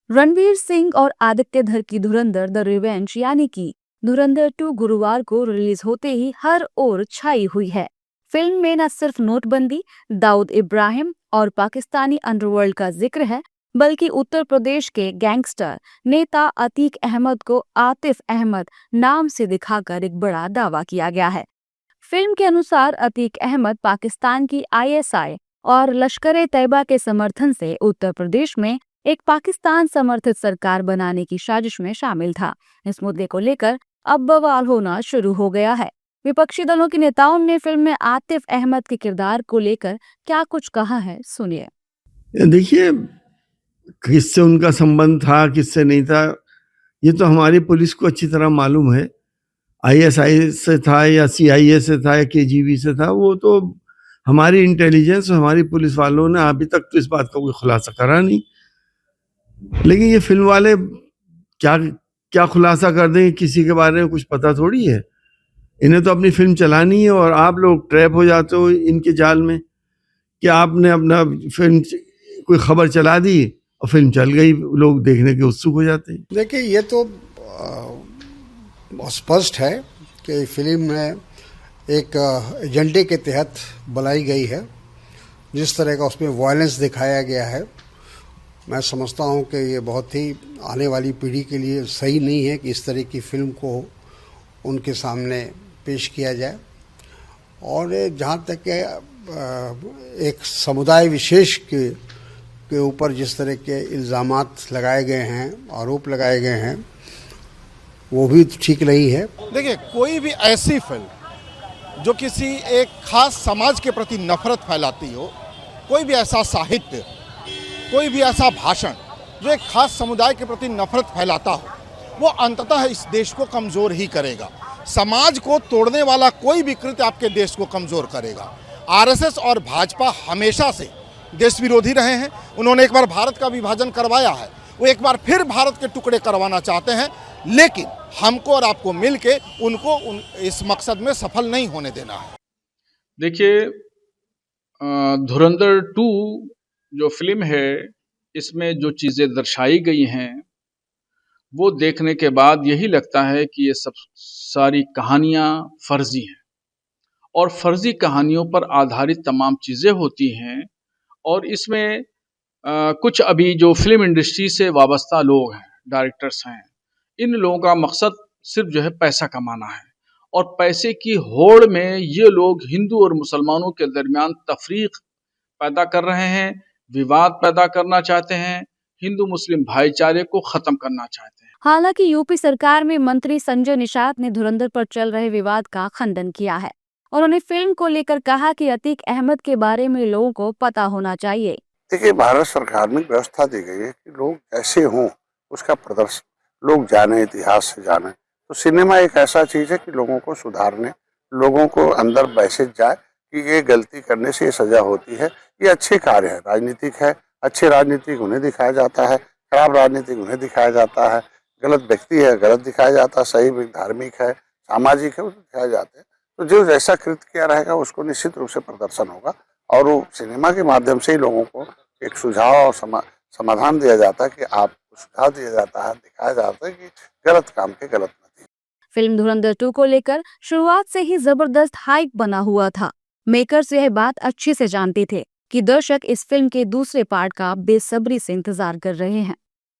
रणवीर सिंह और आदित्य धर की धुरंधर द रिवेंज यानी कि धुरंधर 2 गुरुवार को रिलीज होते ही हर ओर छाई हुई है। फिल्म में न सिर्फ नोटबंदी, दाऊद इब्राहिम और पाकिस्तानी अंडरवर्ल्ड का जिक्र है, बल्कि उत्तर प्रदेश के गैंगस्टर नेता अतीक अहमद को आतिफ अहमद नाम से दिखाकर एक बड़ा दावा किया गया है। फिल्म के अनुसार अतीक अहमद पाकिस्तान की आईएसआई और लश्कर-ए-तैयबा के समर्थन से उत्तर प्रदेश में एक पाकिस्तान समर्थित सरकार बनाने की साजिश में शामिल था। इस मुद्दे को लेकर अब बवाल होना शुरू हो गया है। विपक्षी दलों के नेताओं ने फिल्म में आतिफ अहमद के किरदार को लेकर क्या कुछ कहा है, सुनिए। देखिए, किससे उनका संबंध था, किससे नहीं था, ये तो हमारी पुलिस को अच्छी तरह मालूम है। आईएसआई से था या सीआईए से था या केजीबी से था, वो तो हमारी इंटेलिजेंस और हमारी पुलिस वालों ने अभी तक तो इस बात का कोई खुलासा करा नहीं। लेकिन ये फिल्म वाले क्या क्या खुलासा कर दें, किसी के बारे में कुछ पता थोड़ी है। इन्हें तो अपनी फिल्म चलानी है और आप लोग ट्रैप हो जाते हो इनके जाल में कि आपने अपना फिल्म कोई खबर चला दी और फिल्म चल गई, लोग देखने के उत्सुक हो जाते हैं। देखिए, ये तो स्पष्ट है कि फिल्म में एक एजेंडे के तहत बनाई गई है। जिस तरह का उसमें वायलेंस दिखाया गया है, मैं समझता हूँ कि ये बहुत ही आने वाली पीढ़ी के लिए सही नहीं है कि इस तरह की फिल्म को उनके सामने पेश किया जाए। और जहाँ तक कि एक समुदाय विशेष के ऊपर जिस तरह के इल्ज़ामात लगाए गए हैं, आरोप लगाए गए हैं, वो भी ठीक नहीं है। देखिए, कोई भी ऐसी फिल्म जो किसी एक खास समाज के प्रति नफरत फैलाती हो, कोई भी ऐसा साहित्य, कोई भी ऐसा भाषण जो एक खास समुदाय के प्रति नफरत फैलाता हो, वो अंततः इस देश को कमज़ोर ही करेगा। समाज को तोड़ने वाला कोई भी कृत्य आपके देश को कमज़ोर करेगा। आरएसएस और भाजपा हमेशा से देश विरोधी रहे हैं। उन्होंने एक बार भारत का विभाजन करवाया है, वो एक बार फिर भारत के टुकड़े करवाना चाहते हैं, लेकिन हमको और आपको मिलके उनको इस मकसद में सफल नहीं होने देना है। देखिए, धुरंधर 2 जो फिल्म है, इसमें जो चीज़ें दर्शाई गई हैं वो देखने के बाद यही लगता है कि ये सब सारी कहानियाँ फर्जी हैं और फर्जी कहानियों पर आधारित तमाम चीज़ें होती हैं। और इसमें कुछ अभी जो फिल्म इंडस्ट्री से वाबस्ता लोग हैं, डायरेक्टर्स हैं, इन लोगों का मकसद सिर्फ जो है पैसा कमाना है और पैसे की होड़ में ये लोग हिंदू और मुसलमानों के दरमियान तफरीक पैदा कर रहे हैं, विवाद पैदा करना चाहते हैं, हिंदू मुस्लिम भाईचारे को खत्म करना चाहते हैं। हालांकि यूपी सरकार में मंत्री संजय निषाद ने धुरंधर पर चल रहे विवाद का खंडन किया है। उन्होंने फिल्म को लेकर कहा कि अतीक अहमद के बारे में लोगों को पता होना चाहिए। देखिए, भारत सरकार में व्यवस्था दी गई है कि लोग ऐसे हों, उसका प्रदर्शन लोग जाने, इतिहास से जाने। तो सिनेमा एक ऐसा चीज है कि लोगों को सुधारने, लोगों को अंदर मैसेज जाए कि ये गलती करने से ये सजा होती है। ये अच्छे कार्य है, राजनीतिक है, अच्छे राजनीतिक उन्हें दिखाया जाता है, खराब राजनीतिक उन्हें दिखाया जाता है, गलत व्यक्ति है गलत दिखाया जाता है, सही धार्मिक है, सामाजिक है, उसे दिखाए जाते हैं। तो जो जैसा कृत्य किया रहेगा उसको निश्चित रूप से प्रदर्शन होगा और वो सिनेमा के माध्यम से ही लोगों को एक सुझाव और समाधान दिया जाता है कि आप सुझाव दिया जाता है, दिखाया जाता है कि गलत काम के गलत नतीजे। फिल्म धुरंधर 2 को लेकर शुरुआत से ही जबरदस्त हाइप बना हुआ था। मेकर्स यह बात अच्छे से जानते थे कि दर्शक इस फिल्म के दूसरे पार्ट का बेसब्री से इंतजार कर रहे हैं।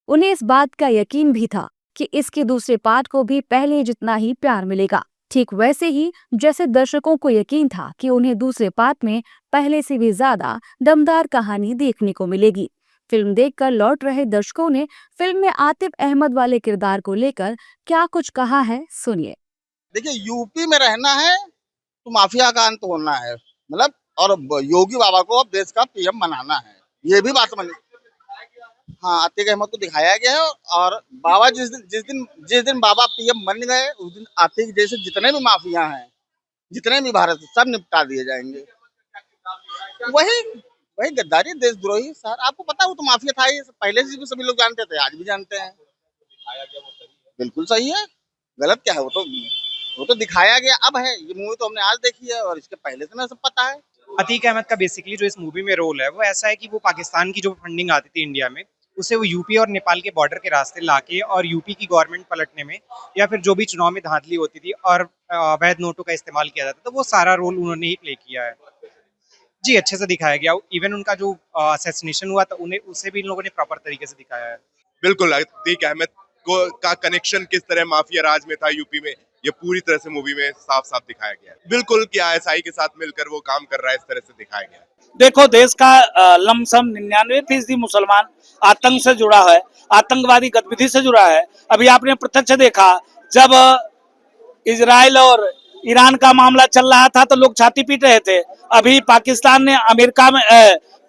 उन्हें इस बात का यकीन भी था कि इसके दूसरे पार्ट को भी पहले जितना ही प्यार मिलेगा, ठीक वैसे ही जैसे दर्शकों को यकीन था कि उन्हें दूसरे पार्ट में पहले से भी ज्यादा दमदार कहानी देखने को मिलेगी। फिल्म देखकर लौट रहे दर्शकों ने फिल्म में आतिफ अहमद वाले किरदार को लेकर क्या कुछ कहा है, सुनिए। देखिए, यूपी में रहना है तो माफिया का अंत होना है, मतलब, और योगी बाबा को अब देश का पीएम बनाना है, ये भी बात समझ। हाँ, अतीक अहमद को दिखाया गया है और बाबा जिस दिन बाबा पीएम बन गए, उस दिन अतीक जैसे जितने भी माफिया हैं, जितने भी भारत सब निपटा दिए जाएंगे। वही वही गद्दारी, देशद्रोही। सर, आपको पता है वो तो माफिया था ही, पहले से भी सभी लोग जानते थे, आज भी जानते हैं। बिल्कुल सही है, गलत क्या है, वो तो दिखाया गया। अब है, ये मूवी तो हमने आज देखी है और इसके पहले से ना सब पता है। अतीक अहमद का बेसिकली जो इस मूवी में रोल है वो ऐसा है कि वो पाकिस्तान की जो फंडिंग आती थी इंडिया में, उसे वो यूपी और नेपाल के बॉर्डर के रास्ते लाके और यूपी की गवर्नमेंट पलटने में या फिर जो भी चुनाव में धांधली होती थी और अवैध नोटों का इस्तेमाल किया जाता था, तो वो सारा रोल उन्होंने ही प्ले किया है। जी, अच्छे से दिखाया गया। इवन उनका जो असैसिनेशन हुआ था उन्हें उसे भी इन लोगों ने प्रॉपर तरीके से दिखाया है। बिल्कुल, अतीक अहमद को का कनेक्शन किस तरह माफिया राज में था यूपी में, ये पूरी तरह से मूवी में साफ साफ दिखाया गया है। बिल्कुल कि आईएसआई के साथ मिलकर वो काम कर रहा है, इस तरह से दिखाया गया है। देखो, देश का लमसम 99% मुसलमान आतंक से जुड़ा है, आतंकवादी गतिविधि से जुड़ा है। अभी आपने प्रत्यक्ष देखा, जब इजराइल और ईरान का मामला चल रहा था तो लोग छाती पीट रहे थे। अभी पाकिस्तान ने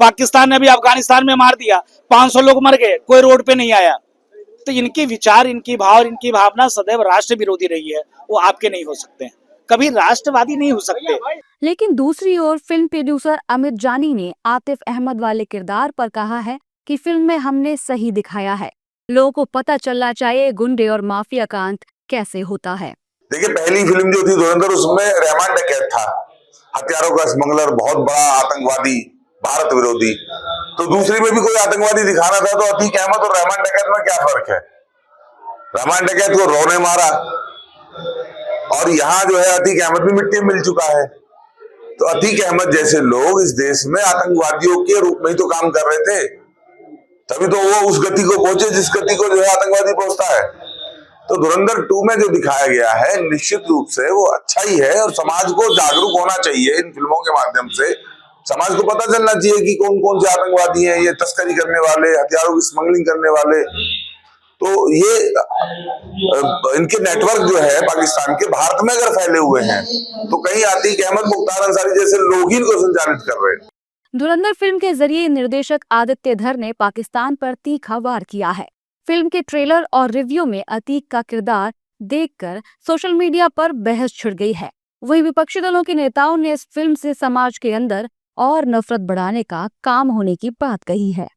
पाकिस्तान ने अभी अफगानिस्तान में मार दिया, 500 लोग मर गए, कोई रोड पे नहीं आया। तो इनके विचार, इनकी भाव, इनकी भावना सदैव राष्ट्र विरोधी रही है। वो आपके नहीं हो सकते हैं, कभी राष्ट्रवादी नहीं हो सकते। लेकिन दूसरी ओर फिल्म प्रोड्यूसर अमित जानी ने आतिफ अहमद वाले किरदार पर कहा है कि फिल्म में हमने सही दिखाया है, लोगों को पता चलना चाहिए गुंडे और माफिया का अंत कैसे होता है। देखिए, पहली फिल्म जो थी धुरंधर, उसमें रहमान डकैत था, हथियारों का स्मगलर, बहुत बड़ा आतंकवादी, भारत विरोधी। तो दूसरी में भी कोई आतंकवादी दिखाना था, तो अतीक अहमद और रहमान डकैत में क्या फर्क है? रहमान डकैत को रॉ ने मारा और यहाँ जो है अतीक अहमद भी मिट्टी में मिल चुका है। तो अतीक अहमद जैसे लोग इस देश में आतंकवादियों के रूप में ही तो काम कर रहे थे, तभी तो वो उस गति को पहुंचे जिस गति को जो है आतंकवादी पहुंचता है। तो धुरंधर 2 में जो दिखाया गया है, निश्चित रूप से वो अच्छा ही है और समाज को जागरूक होना चाहिए। इन फिल्मों के माध्यम से समाज को पता चलना चाहिए कि कौन कौन से आतंकवादी हैं, ये तस्करी करने वाले, हथियारों की स्मगलिंग करने वाले। तो ये इनके नेटवर्क जो है पाकिस्तान के, भारत में अगर फैले हुए हैं तो कहीं अतीक अहमद, मुख्तार अंसारी जैसे लोग ही इनको संचालित कर रहे हैं। धुरंधर फिल्म के जरिए निर्देशक आदित्य धर ने पाकिस्तान पर तीखा वार किया है। फिल्म के ट्रेलर और रिव्यू में अतीक का किरदार देखकर सोशल मीडिया पर बहस छिड़ गई है। वहीं विपक्षी दलों के नेताओं ने इस फिल्म से समाज के अंदर और नफरत बढ़ाने का काम होने की बात कही है।